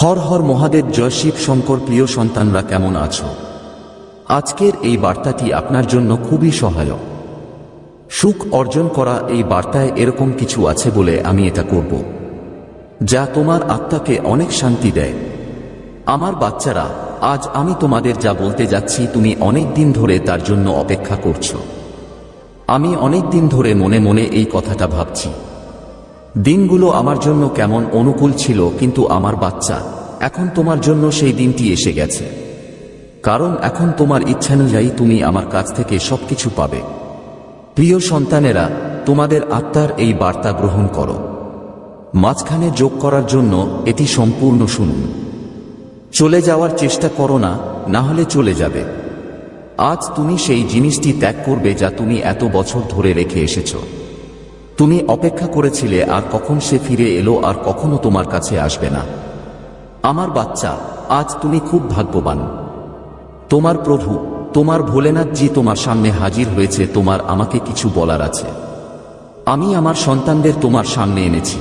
হর হর মহাদেব, জয় শিব শঙ্কর। প্রিয় সন্তানরা, কেমন আছো? আজকের এই বার্তাটি আপনার জন্য খুবই সহায়ক। সুখ অর্জন করা এই বার্তায় এরকম কিছু আছে বলে আমি এটা করব, যা তোমার আত্মাকে অনেক শান্তি দেয়। আমার বাচ্চারা, আজ আমি তোমাদের যা বলতে যাচ্ছি তুমি অনেক দিন ধরে তার জন্য অপেক্ষা করছো। আমি অনেক দিন ধরে মনে মনে এই কথাটা ভাবছি। দিনগুলো আমার জন্য কেমন অনুকূল ছিল, কিন্তু আমার বাচ্চা, এখন তোমার জন্য সেই দিনটি এসে গেছে। কারণ এখন তোমার ইচ্ছানুযায়ী তুমি আমার কাছ থেকে সবকিছু পাবে। প্রিয় সন্তানেরা, তোমাদের আত্মার এই বার্তা গ্রহণ করো। মাঝখানে যোগ করার জন্য এটি সম্পূর্ণ শুনুন। চলে যাওয়ার চেষ্টা করো না, না হলে চলে যাবে। আজ তুমি সেই জিনিসটি ত্যাগ করবে যা তুমি এত বছর ধরে রেখে এসেছ। তুমি অপেক্ষা করেছিলে, আর কখন সে ফিরে এলো আর কখনো তোমার কাছে আসবে না। আমার বাচ্চা, আজ তুমি খুব ভাগ্যবান। তোমার প্রভু, তোমার ভোলেনাথজি তোমার সামনে হাজির হয়েছে। তোমার আমাকে কিছু বলার আছে। আমি আমার সন্তানদের তোমার সামনে এনেছি।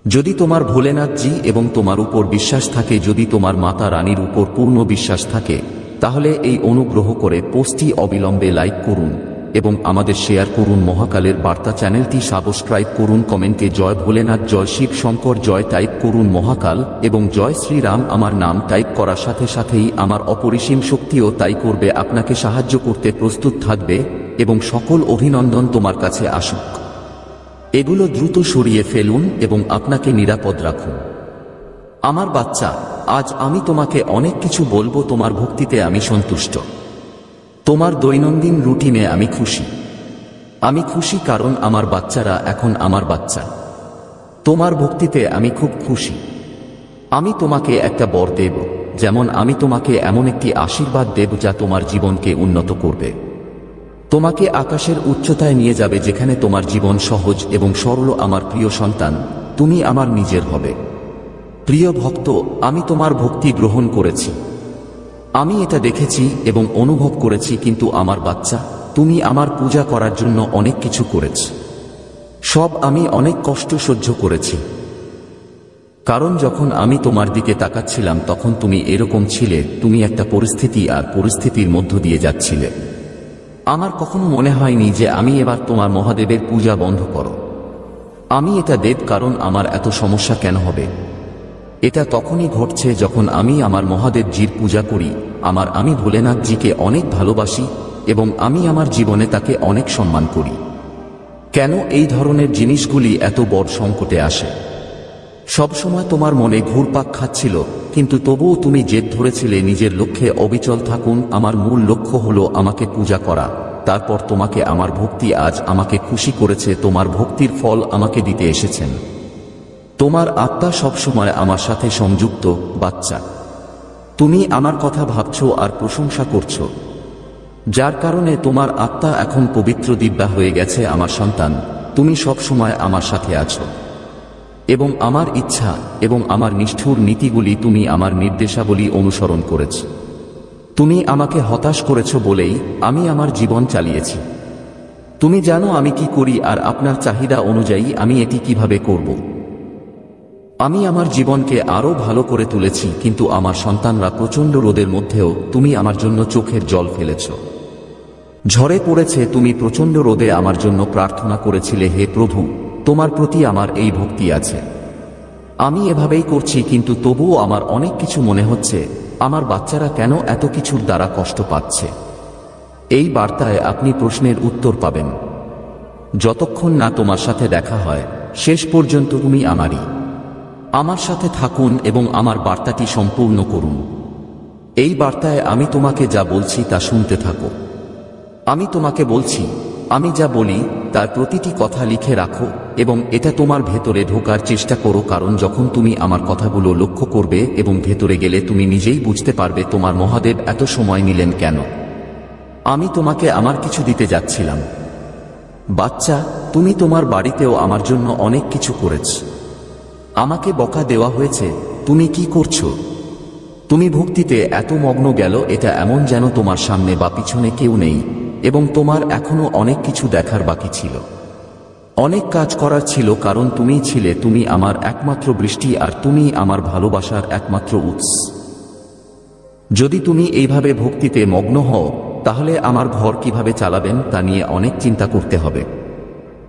যদি তোমার ভোলেনাথজি এবং তোমার উপর বিশ্বাস থাকে, যদি তোমার মাতা রানীর উপর পূর্ণ বিশ্বাস থাকে, তাহলে এই অনুগ্রহ করে পোস্টটি অবিলম্বে লাইক করুন এবং আমাদের শেয়ার করুন। মহাকালের বার্তা চ্যানেলটি সাবস্ক্রাইব করুন। কমেন্টে জয় ভোলেনাথ, জয় শিব শঙ্কর, জয় টাইপ করুন। মহাকাল এবং জয় শ্রীরাম আমার নাম টাইপ করার সাথে সাথেই আমার অপরিসীম শক্তিও তাই করবে, আপনাকে সাহায্য করতে প্রস্তুত থাকবে। এবং সকল অভিনন্দন তোমার কাছে আসুক। এগুলো দ্রুত সরিয়ে ফেলুন এবং আপনাকে নিরাপদ রাখুন। আমার বাচ্চা, আজ আমি তোমাকে অনেক কিছু বলবো। তোমার ভক্তিতে আমি সন্তুষ্ট। তোমার দৈনন্দিন রুটিনে আমি খুশি। আমি খুশি কারণ আমার বাচ্চারা এখন আমার বাচ্চা। তোমার ভক্তিতে আমি খুব খুশি। আমি তোমাকে একটা বর দেব, যেমন আমি তোমাকে এমন একটি আশীর্বাদ দেব যা তোমার জীবনকে উন্নত করবে। তোমাকে আকাশের উচ্চতায় নিয়ে যাবে, যেখানে তোমার জীবন সহজ এবং সরল। আমার প্রিয় সন্তান, তুমি আমার নিজের হবে। প্রিয় ভক্ত, আমি তোমার ভক্তি গ্রহণ করেছি। আমি এটা দেখেছি এবং অনুভব করেছি। কিন্তু আমার বাচ্চা, তুমি আমার পূজা করার জন্য অনেক কিছু করেছ। সব আমি অনেক কষ্ট সহ্য করেছি। কারণ যখন আমি তোমার দিকে তাকাচ্ছিলাম তখন তুমি এরকম ছিলে। তুমি একটা পরিস্থিতি আর পরিস্থিতির মধ্য দিয়ে যাচ্ছিলে। আমার কখনো মনে হয়নি যে আমি এবার তোমার মহাদেবের পূজা বন্ধ করো। আমি এটা দেব, কারণ আমার এত সমস্যা কেন হবে? এটা তখনই ঘটছে যখন আমি আমার মহাদেবজির পূজা করি। আমি ভোলেনাথজিকে অনেক ভালোবাসি এবং আমি আমার জীবনে তাকে অনেক সম্মান করি। কেন এই ধরনের জিনিসগুলি এত বড় সংকটে আসে? সবসময় তোমার মনে ঘুরপাক খাচ্ছিল, কিন্তু তবুও তুমি জেদ ধরেছিলে নিজের লক্ষ্যে অবিচল থাকুন। আমার মূল লক্ষ্য হলো আমাকে পূজা করা। তারপর তোমাকে আমার ভক্তি আজ আমাকে খুশি করেছে। তোমার ভক্তির ফল আমাকে দিতে এসেছেন। তোমার আত্মা সবসময় আমার সাথে সংযুক্ত। বাচ্চা, তুমি আমার কথা ভাবছো আর প্রশংসা করছো, যার কারণে তোমার আত্মা এখন পবিত্র দিব্যা হয়ে গেছে। আমার সন্তান, তুমি সবসময় আমার সাথে আছো এবং আমার ইচ্ছা এবং আমার নিষ্ঠুর নীতিগুলি তুমি আমার নির্দেশাবলী অনুসরণ করেছ। তুমি আমাকে হতাশ করেছ বলেই আমি আমার জীবন চালিয়েছি। তুমি জানো আমি কি করি আর আপনার চাহিদা অনুযায়ী আমি এটি কিভাবে করব। আমি আমার জীবনকে আরো ভালো করে তুলেছি। কিন্তু আমার সন্তানরা, প্রচণ্ড রোদের মধ্যেও তুমি আমার জন্য চোখের জল ফেলেছ। ঝড়ে পড়েছে, তুমি প্রচণ্ড রোদে আমার জন্য প্রার্থনা করেছিলে, হে প্রভু, তোমার প্রতি আমার এই ভক্তি আছে। আমি এভাবেই করছি, কিন্তু তবুও আমার অনেক কিছু মনে হচ্ছে। আমার বাচ্চারা কেন এত কিছুর দ্বারা কষ্ট পাচ্ছে? এই বার্তায় আপনি প্রশ্নের উত্তর পাবেন। যতক্ষণ না তোমার সাথে দেখা হয়, শেষ পর্যন্ত তুমি আমারই। আমার সাথে থাকুন এবং আমার বার্তাটি সম্পূর্ণ করুন। এই বার্তায় আমি তোমাকে যা বলছি তা শুনতে থাকো। আমি তোমাকে বলছি, আমি যা বলি তার প্রতিটি কথা লিখে রাখো এবং এটা তোমার ভেতরে ঢোকার চেষ্টা করো। কারণ যখন তুমি আমার কথাগুলো লক্ষ্য করবে এবং ভেতরে গেলে তুমি নিজেই বুঝতে পারবে তোমার মহাদেব এত সময় নিলেন কেন। আমি তোমাকে আমার কিছু দিতে যাচ্ছিলাম। বাচ্চা, তুমি তোমার বাড়িতেও আমার জন্য অনেক কিছু করেছ। আমাকে বকা দেওয়া হয়েছে। তুমি কি করছো? তুমি ভক্তিতে এত মগ্ন গেল, এটা এমন যেন তোমার সামনে বা পিছনে কেউ নেই এবং তোমার এখনো অনেক কিছু দেখার বাকি ছিল। অনেক কাজ করার ছিল, কারণ তুমিই ছিলে, তুমি আমার একমাত্র বৃষ্টি আর তুমি আমার ভালোবাসার একমাত্র উৎস। যদি তুমি এইভাবে ভক্তিতে মগ্ন হও, তাহলে আমার ঘর কিভাবে চালাবেন তা নিয়ে অনেক চিন্তা করতে হবে।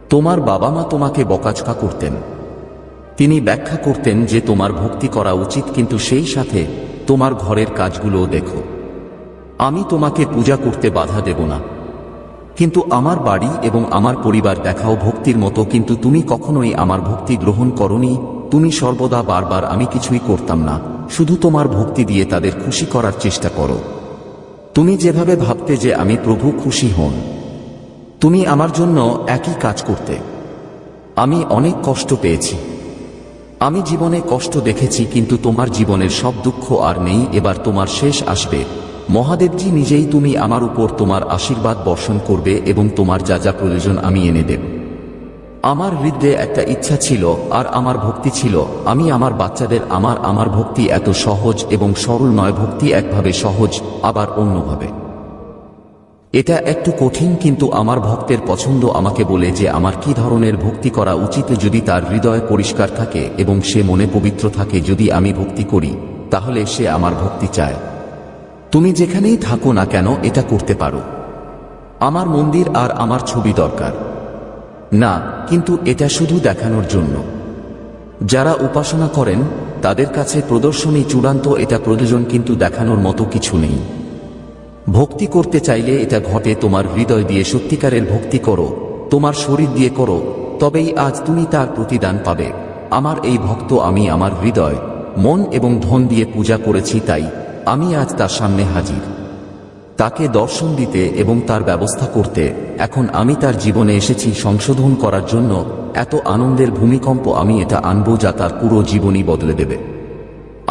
তোমার বাবা মা তোমাকে বকাঝকা করতেন। তিনি ব্যাখ্যা করতেন যে তোমার ভক্তি করা উচিত, কিন্তু সেই সাথে তোমার ঘরের কাজগুলোও দেখো। আমি তোমাকে পূজা করতে বাধা দেব না, কিন্তু আমার বাড়ি এবং আমার পরিবার দেখাও ভক্তির মতো, কিন্তু তুমি কখনোই আমার ভক্তি গ্রহণ করনি। তুমি সর্বদা বারবার আমি কিছুই করতাম না, শুধু তোমার ভক্তি দিয়ে তাদের খুশি করার চেষ্টা করো। তুমি যেভাবে ভাবতে যে আমি প্রভু খুশি হন, তুমি আমার জন্য একই কাজ করতে। আমি অনেক কষ্ট পেয়েছি, আমি জীবনে কষ্ট দেখেছি, কিন্তু তোমার জীবনের সব দুঃখ আর নেই। এবার তোমার শেষ আসবে মহাদেবজি নিজেই। তুমি আমার উপর তোমার আশীর্বাদ বর্ষণ করবে এবং তোমার যা যা প্রয়োজন আমি এনে দেব। আমার হৃদয়ে একটা ইচ্ছা ছিল আর আমার ভক্তি ছিল। আমি আমার বাচ্চাদের আমার ভক্তি এত সহজ এবং সরল নয়। ভক্তি একভাবে সহজ, আবার অন্যভাবে এটা একটু কঠিন, কিন্তু আমার ভক্তের পছন্দ আমাকে বলে যে আমার কি ধরনের ভক্তি করা উচিত। যদি তার হৃদয় পরিষ্কার থাকে এবং সে মনে পবিত্র থাকে, যদি আমি ভক্তি করি তাহলে সে আমার ভক্তি চায়। তুমি যেখানেই থাকো না কেন এটা করতে পারো। আমার মন্দির আর আমার ছবি দরকার না, কিন্তু এটা শুধু দেখানোর জন্য। যারা উপাসনা করেন তাদের কাছে প্রদর্শনী চূড়ান্ত, এটা প্রয়োজন, কিন্তু দেখানোর মতো কিছু নেই। ভক্তি করতে চাইলে এটা ঘটে তোমার হৃদয় দিয়ে। সত্যিকারের ভক্তি করো, তোমার শরীর দিয়ে করো, তবেই আজ তুমি তার প্রতিদান পাবে। আমার এই ভক্ত আমি আমার হৃদয়, মন এবং ধন দিয়ে পূজা করেছি, তাই আমি আজ তার সামনে হাজির, তাকে দর্শন দিতে এবং তার ব্যবস্থা করতে। এখন আমি তার জীবনে এসেছি সংশোধন করার জন্য। এত আনন্দের ভূমিকম্প আমি এটা আনবো যা তার পুরো জীবনই বদলে দেবে।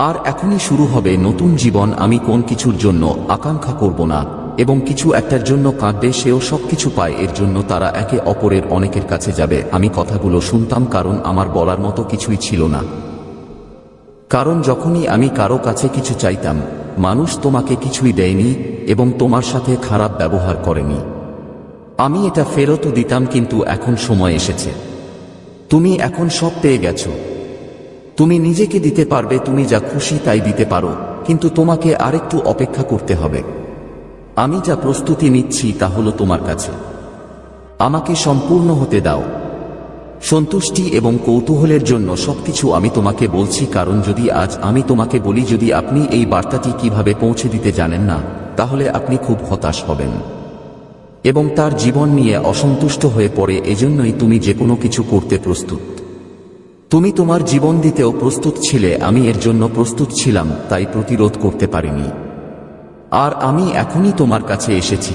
আর এখনই শুরু হবে নতুন জীবন। আমি কোন কিছুর জন্য আকাঙ্ক্ষা করব না এবং কিছু একটার জন্য কাঁদবে, সেও সবকিছু পায়। এর জন্য তারা একে অপরের অনেকের কাছে যাবে। আমি কথাগুলো শুনতাম, কারণ আমার বলার মতো কিছুই ছিল না। কারণ যখনই আমি কারো কাছে কিছু চাইতাম, মানুষ তোমাকে কিছুই দেয়নি এবং তোমার সাথে খারাপ ব্যবহার করেনি। আমি এটা ফেরতও দিতাম, কিন্তু এখন সময় এসেছে। তুমি এখন সব পেয়ে গেছো, তুমি নিজেকে দিতে পারবে। তুমি যা খুশি তাই দিতে পারো, কিন্তু তোমাকে আরেকটু অপেক্ষা করতে হবে। আমি যা প্রস্তুতি নিচ্ছি তা হলো তোমার কাছে। আমাকে সম্পূর্ণ হতে দাও। সন্তুষ্টি এবং কৌতূহলের জন্য সবকিছু আমি তোমাকে বলছি, কারণ যদি আজ আমি তোমাকে বলি যদি আপনি এই বার্তাটি কিভাবে পৌঁছে দিতে জানেন না, তাহলে আপনি খুব হতাশ হবেন এবং তার জীবন নিয়ে অসন্তুষ্ট হয়ে পড়ে। এজন্যই তুমি যে কোনো কিছু করতে প্রস্তুত। তুমি তোমার জীবন দিতেও প্রস্তুত ছিলে, আমি এর জন্য প্রস্তুত ছিলাম, তাই প্রতিরোধ করতে পারিনি। আর আমি এখনই তোমার কাছে এসেছি।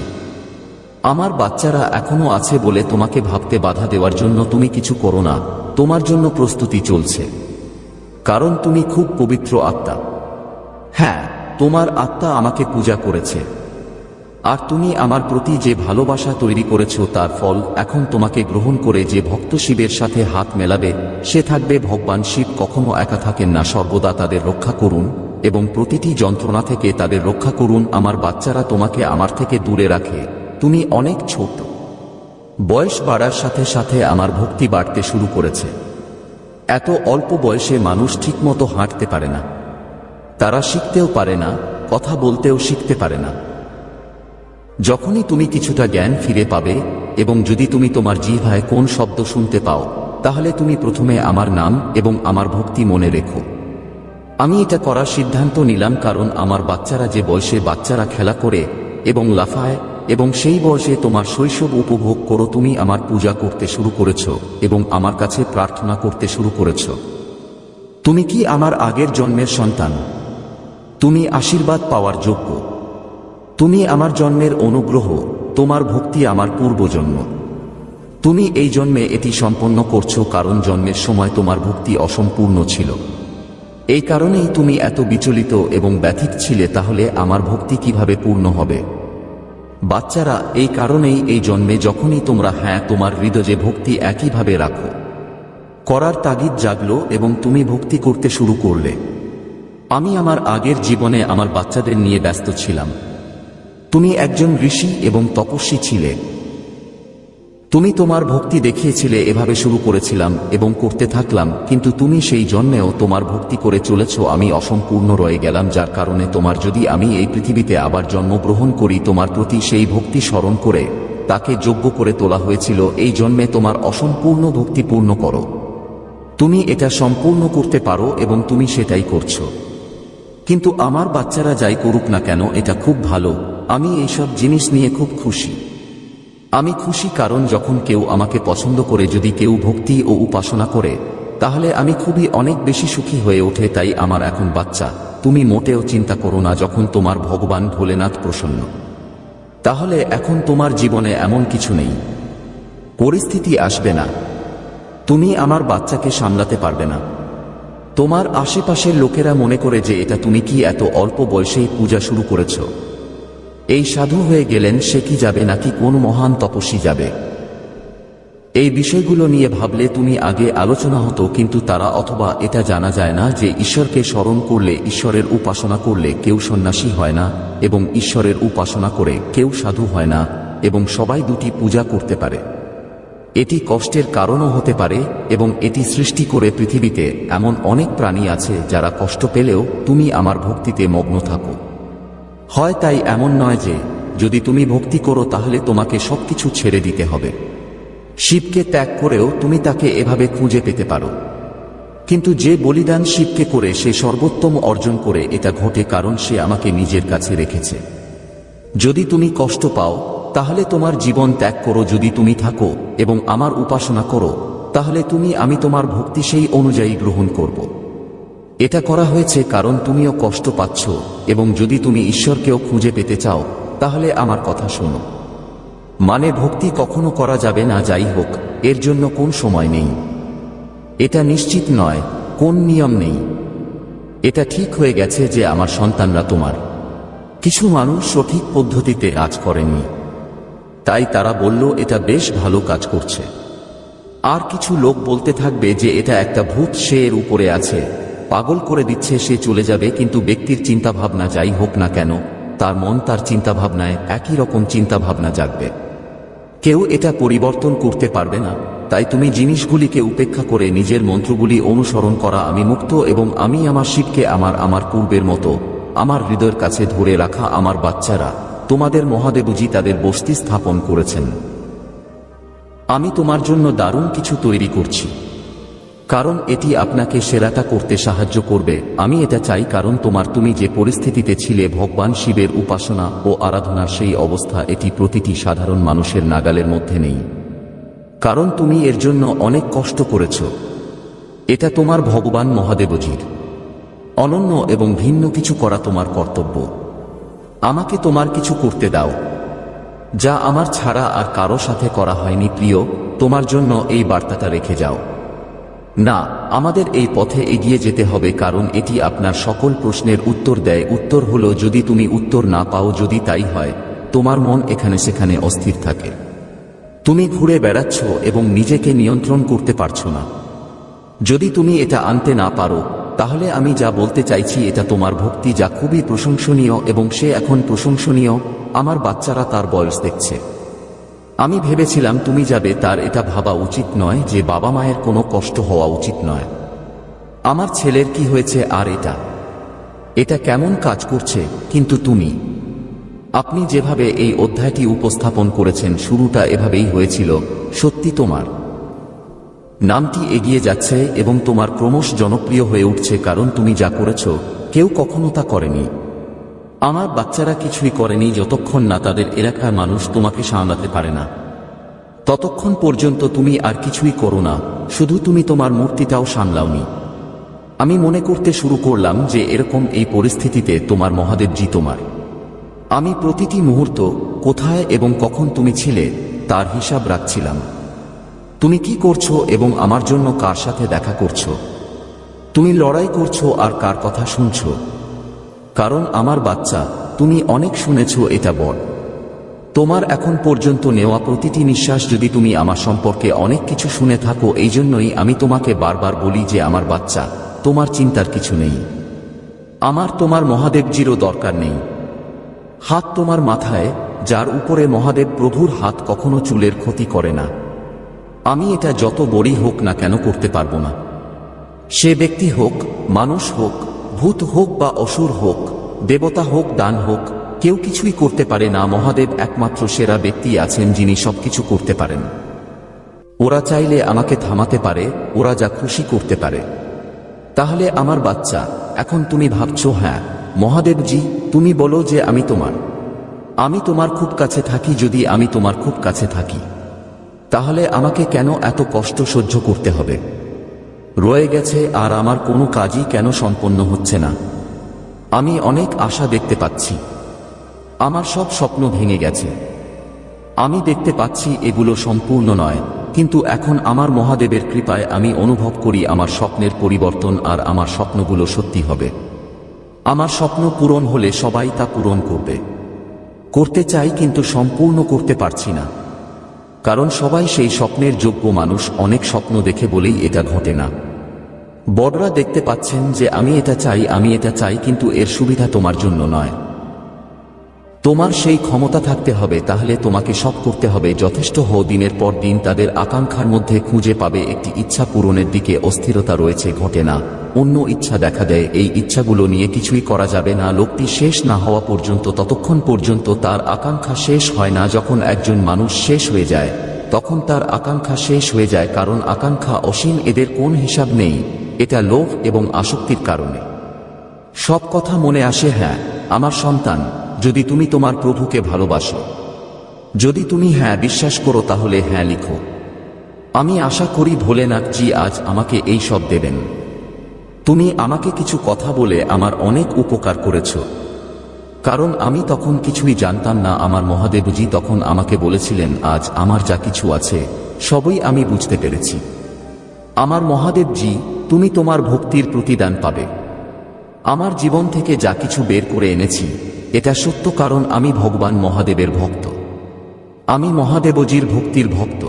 আমার বাচ্চারা এখনো আছে বলে তোমাকে ভাবতে বাধা দেওয়ার জন্য তুমি কিছু করো না। তোমার জন্য প্রস্তুতি চলছে, কারণ তুমি খুব পবিত্র আত্মা। হ্যাঁ, তোমার আত্মা আমাকে পূজা করেছে, আর তুমি আমার প্রতি যে ভালোবাসা তৈরি করেছ তার ফল এখন তোমাকে গ্রহণ করে। যে ভক্ত শিবের সাথে হাত মেলাবে সে থাকবে। ভগবান শিব কখনো একা থাকেন না, সর্বদা তাদের রক্ষা করুন এবং প্রতিটি যন্ত্রণা থেকে তাদের রক্ষা করুন। আমার বাচ্চারা তোমাকে আমার থেকে দূরে রাখে। তুমি অনেক ছোট, বয়স বাড়ার সাথে সাথে আমার ভক্তি বাড়তে শুরু করেছে। এত অল্প বয়সে মানুষ ঠিকমতো হাঁটতে পারে না, তারা শিখতেও পারে না, কথা বলতেও শিখতে পারে না। যখনই তুমি কিছুটা জ্ঞান ফিরে পাবে এবং যদি তুমি তোমার জিহ্বায় কোন শব্দ শুনতে পাও, তাহলে তুমি প্রথমে আমার নাম এবং আমার ভক্তি মনে রেখো। আমি এটা করার সিদ্ধান্ত নিলাম কারণ আমার বাচ্চারা যে বয়সে বাচ্চারা খেলা করে এবং লাফায়, এবং সেই বয়সে তোমার শৈশব উপভোগ করো। তুমি আমার পূজা করতে শুরু করেছ এবং আমার কাছে প্রার্থনা করতে শুরু করেছ। তুমি কি আমার আগের জন্মের সন্তান? তুমি আশীর্বাদ পাওয়ার যোগ্য। তুমি আমার জন্মের অনুগ্রহ, তোমার ভক্তি আমার পূর্বজন্ম। তুমি এই জন্মে এটি সম্পন্ন করছো, কারণ জন্মের সময় তোমার ভক্তি অসম্পূর্ণ ছিল। এই কারণেই তুমি এত বিচলিত এবং ব্যথিত ছিলে। তাহলে আমার ভক্তি কিভাবে পূর্ণ হবে? বাচ্চারা, এই কারণেই এই জন্মে যখনই তোমরা তোমার হৃদয়ে ভক্তি একইভাবে রাখো, করার তাগিদ জাগলো এবং তুমি ভক্তি করতে শুরু করলে। আমি আমার আগের জীবনে আমার বাচ্চাদের নিয়ে ব্যস্ত ছিলাম। তুমি একজন ঋষি এবং তপস্বী ছিলে। তুমি তোমার ভক্তি দেখিয়েছিলে, এভাবে শুরু করেছিলাম এবং করতে থাকলাম, কিন্তু তুমি সেই জন্মেও তোমার ভক্তি করে চলেছ। আমি অসম্পূর্ণ রয়ে গেলাম, যার কারণে তোমার যদি আমি এই পৃথিবীতে আবার জন্মগ্রহণ করি, তোমার প্রতি সেই ভক্তি স্মরণ করে তাকে যোগ্য করে তোলা হয়েছিল। এই জন্মে তোমার অসম্পূর্ণ ভক্তি পূর্ণ করো। তুমি এটা সম্পূর্ণ করতে পারো এবং তুমি সেটাই করছো। কিন্তু আমার বাচ্চারা যাই করুক না কেন, এটা খুব ভালো। আমি এইসব জিনিস নিয়ে খুব খুশি। আমি খুশি কারণ যখন কেউ আমাকে পছন্দ করে, যদি কেউ ভক্তি ও উপাসনা করে, তাহলে আমি খুবই অনেক বেশি সুখী হয়ে ওঠে। তাই আমার এখন বাচ্চা, তুমি মোটেও চিন্তা করো না। যখন তোমার ভগবান ভোলেনাথ প্রসন্ন, তাহলে এখন তোমার জীবনে এমন কিছু নেই, পরিস্থিতি আসবে না, তুমি আমার বাচ্চাকে সামলাতে পারবে না। তোমার আশেপাশের লোকেরা মনে করে যে এটা তুমি কি এত অল্প বয়সেই পূজা শুরু করেছ? এই সাধু হয়ে গেলেন, সে কি যাবে নাকি কোন মহান তপস্বী যাবে? এই বিষয়গুলো নিয়ে ভাবলে তুমি আগে আলোচনা হতো, কিন্তু তারা অথবা এটা জানা যায় না যে ঈশ্বরকে স্মরণ করলে, ঈশ্বরের উপাসনা করলে কেউ সন্ন্যাসী হয় না এবং ঈশ্বরের উপাসনা করে কেউ সাধু হয় না, এবং সবাই দুটি পূজা করতে পারে। এটি কষ্টের কারণও হতে পারে এবং এটি সৃষ্টি করে পৃথিবীতে এমন অনেক প্রাণী আছে যারা কষ্ট পেলেও তুমি আমার ভক্তিতে মগ্ন থাকো। হয় তাই এমন নয় যে যদি তুমি ভক্তি করো তাহলে তোমাকে সবকিছু ছেড়ে দিতে হবে। শিবকে ত্যাগ করেও তুমি তাকে এভাবে খুঁজে পেতে পারো, কিন্তু যে বলিদান শিবকে করে সে সর্বোত্তম অর্জন করে। এটা ঘটে কারণ সে আমাকে নিজের কাছে রেখেছে। যদি তুমি কষ্ট পাও তাহলে তোমার জীবন ত্যাগ করো। যদি তুমি থাকো এবং আমার উপাসনা করো তাহলে আমি তোমার ভক্তি সেই অনুযায়ী গ্রহণ করব। এটা করা হয়েছে কারণ তুমিও কষ্ট পাচ্ছ, এবং যদি তুমি ঈশ্বরকেও খুঁজে পেতে চাও তাহলে আমার কথা শোনো। মানে ভক্তি কখনো করা যাবে না, যাই হোক, এর জন্য কোন সময় নেই। এটা নিশ্চিত নয়, কোন নিয়ম নেই। এটা ঠিক হয়ে গেছে যে আমার সন্তানরা তোমার। কিছু মানুষ সঠিক পদ্ধতিতে কাজ করেননি, তাই তারা বলল এটা বেশ ভালো কাজ করছে। আর কিছু লোক বলতে থাকবে যে এটা একটা ভূত, সে এর উপরে আছে, পাগল করে দিচ্ছে, সে চলে যাবে। কিন্তু ব্যক্তির চিন্তাভাবনা যাই হোক না কেন, তার মন তার চিন্তাভাবনায় একই রকম চিন্তাভাবনা জাগবে। কেউ এটা পরিবর্তন করতে পারবে না। তাই তুমি জিনিসগুলিকে উপেক্ষা করে নিজের মন্ত্রগুলি অনুসরণ করা। আমি মুক্ত এবং আমি আমার শিবকে আমার পূর্বের মতো আমার হৃদয়ের কাছে ধরে রাখা। আমার বাচ্চারা, তোমাদের মহাদেবজি তাদের বস্তি স্থাপন করেছেন। আমি তোমার জন্য দারুণ কিছু তৈরি করছি, কারণ এটি আপনাকে সেরাটা করতে সাহায্য করবে। আমি এটা চাই কারণ তুমি যে পরিস্থিতিতে ছিলে, ভগবান শিবের উপাসনা ও আরাধনার সেই অবস্থা, এটি প্রতিটি সাধারণ মানুষের নাগালের মধ্যে নেই। কারণ তুমি এর জন্য অনেক কষ্ট করেছ। এটা তোমার ভগবান মহাদেবজির অনন্য এবং ভিন্ন কিছু করা তোমার কর্তব্য। আমাকে তোমার কিছু করতে দাও যা আমার ছাড়া আর কারো সাথে করা হয়নি। প্রিয়, তোমার জন্য এই বার্তাটা রেখে যাও। না, আমাদের এই পথে এগিয়ে যেতে হবে, কারণ এটি আপনার সকল প্রশ্নের উত্তর দেয়। উত্তর হলো যদি তুমি উত্তর না পাও, যদি তাই হয় তোমার মন এখানে সেখানে অস্থির থাকে, তুমি ঘুরে বেড়াচ্ছ এবং নিজেকে নিয়ন্ত্রণ করতে পারছো না। যদি তুমি এটা আনতে না পারো তাহলে আমি যা বলতে চাইছি, এটা তোমার ভক্তি যা খুবই প্রশংসনীয়, এবং সে এখন প্রশংসনীয়। আমার বাচ্চারা তার বয়স দেখছে। আমি ভেবেছিলাম তুমি যাবে, তার এটা ভাবা উচিত নয় যে বাবা মায়ের কোনো কষ্ট হওয়া উচিত নয়। আমার ছেলের কি হয়েছে আর এটা কেমন কাজ করছে? কিন্তু আপনি যেভাবে এই অধ্যায়টি উপস্থাপন করেছেন, শুরুটা এভাবেই হয়েছিল। সত্যি তোমার নামটি এগিয়ে যাচ্ছে এবং তোমার ক্রমশ জনপ্রিয় হয়ে উঠছে, কারণ তুমি যা করেছ কেউ কখনো তা করেনি। আমার বাচ্চারা কিছুই করেনি যতক্ষণ না তাদের এলাকার মানুষ তোমাকে সামলাতে পারে না। ততক্ষণ পর্যন্ত তুমি আর কিছুই করো না, শুধু তুমি তোমার মূর্তিটাও সামলাওনি। আমি মনে করতে শুরু করলাম যে এরকম এই পরিস্থিতিতে তোমার মহাদেবজি তোমার। আমি প্রতিটি মুহূর্ত কোথায় এবং কখন তুমি ছিলে তার হিসাব রাখছিলাম। তুমি কি করছো এবং আমার জন্য কার সাথে দেখা করছো, তুমি লড়াই করছো আর কার কথা শুনছো। কারণ আমার বাচ্চা, তুমি অনেক শুনেছ, এটা বড়। তোমার এখন পর্যন্ত নেওয়া প্রতিটি নিঃশ্বাস, যদি তুমি আমার সম্পর্কে অনেক কিছু শুনে থাকো, এই জন্যই আমি তোমাকে বারবার বলি যে আমার বাচ্চা, তোমার চিন্তার কিছু নেই। তোমার মহাদেবজিরও দরকার নেই। হাত তোমার মাথায়, যার উপরে মহাদেব প্রভুর হাত কখনো চুলের ক্ষতি করে না। আমি এটা যত বড়ই হোক না কেন করতে পারবো না। সে ব্যক্তি হোক, মানুষ হোক, ভূত হোক বা অসুর হোক, দেবতা হোক, দান হোক, কেউ কিছুই করতে পারে না। মহাদেব একমাত্র সেরা ব্যক্তি আছেন যিনি সবকিছু করতে পারেন। ওরা চাইলে আমাকে থামাতে পারে, ওরা যা খুশি করতে পারে। তাহলে আমার বাচ্চা, এখন তুমি ভাবছো, হ্যাঁ মহাদেবজি, তুমি বলো যে আমি তোমার খুব কাছে থাকি। যদি আমি তোমার খুব কাছে থাকি, তাহলে আমাকে কেন এত কষ্ট সহ্য করতে হবে? রয়ে গেছে আর আমার কোনো কাজই কেন সম্পন্ন হচ্ছে না? আমি অনেক আশা দেখতে পাচ্ছি, আমার সব স্বপ্ন ভেঙে গেছে। আমি দেখতে পাচ্ছি এগুলো সম্পূর্ণ নয়, কিন্তু এখন আমার মহাদেবের কৃপায় আমি অনুভব করি আমার স্বপ্নের পরিবর্তন, আর আমার স্বপ্নগুলো সত্যি হবে। আমার স্বপ্ন পূরণ হলে সবাই তা পূরণ করতে চাই, কিন্তু সম্পূর্ণ করতে পারছি না, কারণ সবাই সেই স্বপ্নের যোগ্য মানুষ। অনেক স্বপ্ন দেখে বলেই এটা ঘটে না। বড়রা দেখতে পাচ্ছেন যে আমি এটা চাই, কিন্তু এর সুবিধা তোমার জন্য নয়। তোমার সেই ক্ষমতা থাকতে হবে, তাহলে তোমাকে সব করতে হবে। যথেষ্ট হও। দিনের পর দিন তাদের আকাঙ্ক্ষার মধ্যে খুঁজে পাবে একটি ইচ্ছা পূরণের দিকে অস্থিরতা রয়েছে, ঘটে না। অন্য ইচ্ছা দেখা দেয়। এই ইচ্ছাগুলো নিয়ে কিছুই করা যাবে না লোকটি শেষ না হওয়া পর্যন্ত, ততক্ষণ পর্যন্ত তার আকাঙ্ক্ষা শেষ হয় না। যখন একজন মানুষ শেষ হয়ে যায়, তখন তার আকাঙ্ক্ষা শেষ হয়ে যায়, কারণ আকাঙ্ক্ষা অসীম, এদের কোন হিসাব নেই। এটা লোভ এবং আসক্তির কারণে। সব কথা মনে আসে, হ্যাঁ আমার সন্তান, যদি তুমি তোমার প্রভুকে ভালোবাসো, যদি তুমি হ্যাঁ বিশ্বাস করো, তাহলে হ্যাঁ লিখো। আমি আশা করি ভোলেনাথজি আজ আমাকে এই সব দেবেন। তুমি আমাকে কিছু কথা বলে আমার অনেক উপকার করেছ, কারণ আমি তখন কিছুই জানতাম না। আমার মহাদেবজি তখন আমাকে বলেছিলেন, আজ আমার যা কিছু আছে সবই আমি বুঝতে পেরেছি। আমার মহাদেবজি, তুমি তোমার ভক্তির প্রতিদান পাবে। আমার জীবন থেকে যা কিছু বের করে এনেছি এটা সত্য, কারণ আমি ভগবান মহাদেবের ভক্ত, আমি মহাদেবজির ভক্তির ভক্ত।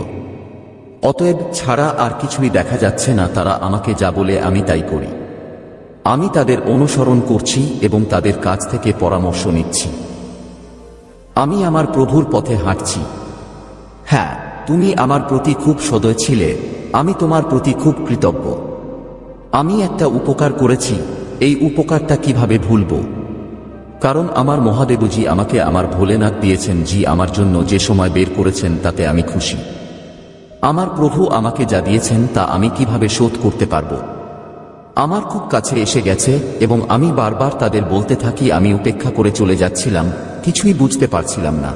অতএব ছাড়া আর কিছুই দেখা যাচ্ছে না। তারা আমাকে যা বলে আমি তাই করি। আমি তাদের অনুসরণ করছি এবং তাদের কাছ থেকে পরামর্শ নিচ্ছি। আমি আমার প্রভুর পথে হাঁটছি। হ্যাঁ, তুমি আমার প্রতি খুব সদয় ছিলে, আমি তোমার প্রতি খুব কৃতজ্ঞ। আমি একটা উপকার করেছি, এই উপকারটা কিভাবে ভুলবো? কারণ আমার মহাদেবজি আমাকে আমার ভোলেনাথ দিয়েছেন। জি আমার জন্য যে সময় বের করেছেন তাতে আমি খুশি। আমার প্রভু আমাকে যা দিয়েছেন তা আমি কিভাবে শোধ করতে পারবো? আমার খুব কাছে এসে গেছে এবং আমি বারবার তাদের বলতে থাকি। আমি উপেক্ষা করে চলে যাচ্ছিলাম, কিছুই বুঝতে পারছিলাম না।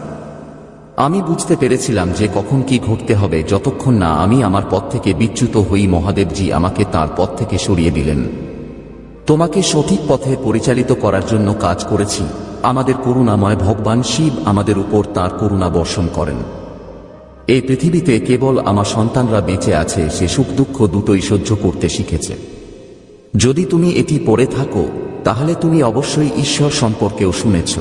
আমি বুঝতে পেরেছিলাম যে কখন কি ঘটতে হবে। যতক্ষণ না আমি আমার পথ থেকে বিচ্যুত হই, মহাদেবজি আমাকে তার পথ থেকে সরিয়ে দিলেন। তোমাকে সঠিক পথে পরিচালিত করার জন্য কাজ করেছি। আমাদের করুণাময় ভগবান শিব আমাদের উপর তাঁর করুণা বর্ষণ করেন। এই পৃথিবীতে কেবল আমার সন্তানরা বেঁচে আছে, সে সুখ দুঃখ দুটোই সহ্য করতে শিখেছে। যদি তুমি এটি পড়ে থাকো, তাহলে তুমি অবশ্যই ঈশ্বর সম্পর্কেও শুনেছ।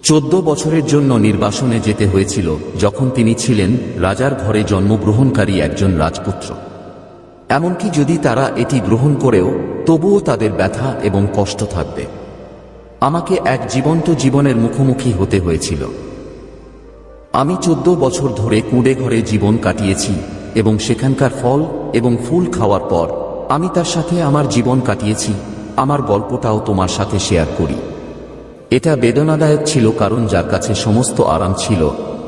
14 বছরের জন্য নির্বাসনে যেতে হয়েছিল, যখন তিনি ছিলেন রাজার ঘরে জন্মগ্রহণকারী একজন রাজপুত্র। এমনকি যদি তারা এটি গ্রহণ করেও, তবুও তাদের ব্যথা এবং কষ্ট থাকবে। আমাকে এক জীবন্ত জীবনের মুখোমুখি হতে হয়েছিল। আমি 14 বছর ধরে কুঁড়ে ঘরে জীবন কাটিয়েছি এবং সেখানকার ফল এবং ফুল খাওয়ার পর আমি তার সাথে আমার জীবন কাটিয়েছি। আমার গল্পটাও তোমার সাথে শেয়ার করি। এটা বেদনাদায়ক ছিল, কারণ যার কাছে সমস্ত আরাম ছিল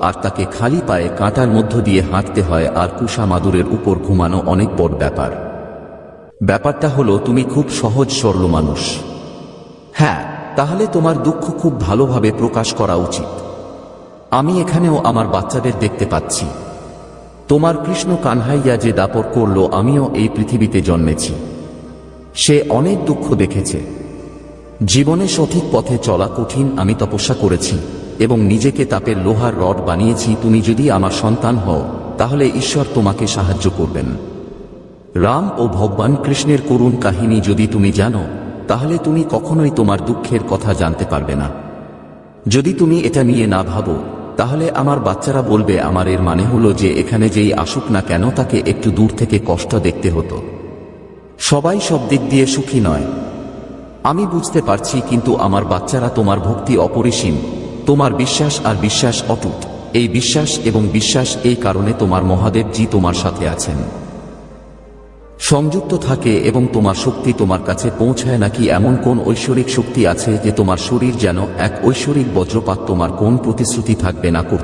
আর তাকে খালি পায়ে কাঁটার মধ্য দিয়ে হাঁটতে হয়, আর কুষা মাদুরের উপর ঘুমানো অনেক বড় ব্যাপার। ব্যাপারটা হলো তুমি খুব সহজ সরল মানুষ। হ্যাঁ, তাহলে তোমার দুঃখ খুব ভালোভাবে প্রকাশ করা উচিত। আমি এখানেও আমার বাচ্চাদের দেখতে পাচ্ছি। তোমার কৃষ্ণ কানহাইয়া যে দাপর করল, আমিও এই পৃথিবীতে জন্মেছি। সে অনেক দুঃখ দেখেছে। জীবনে সঠিক পথে চলা কঠিন। আমি তপস্যা করেছি এবং নিজেকে তাপের লোহার রড বানিয়েছি। তুমি যদি আমার সন্তান হও, তাহলে ঈশ্বর তোমাকে সাহায্য করবেন। রাম ও ভগবান কৃষ্ণের করুণ কাহিনী যদি তুমি জানো, তাহলে তুমি কখনোই তোমার দুঃখের কথা জানতে পারবে না। যদি তুমি এটা নিয়ে না ভাবো, তাহলে আমার বাচ্চারা বলবে, আমার এর মানে হলো যে এখানে যেই আসুক না কেন তাকে একটু দূর থেকে কষ্ট দেখতে হতো। সবাই সব দিক দিয়ে সুখী নয়, আমি বুঝতে পারছি, কিন্তু আমার বাচ্চারা, তোমার ভক্তি অপরিসীম, তোমার বিশ্বাস আর বিশ্বাস অটুট, এই বিশ্বাস এবং বিশ্বাস এই কারণে তোমার মহাদেব জি তোমার সাথে আছেন, সংযুক্ত থাকে এবং তোমার শক্তি তোমার কাছে পৌঁছায়। নাকি এমন কোন ঐশ্বরিক শক্তি আছে যে তোমার শরীর যেন এক ঐশ্বরিক বজ্রপাত, তোমার কোন প্রতিশ্রুতি থাকবে না করতে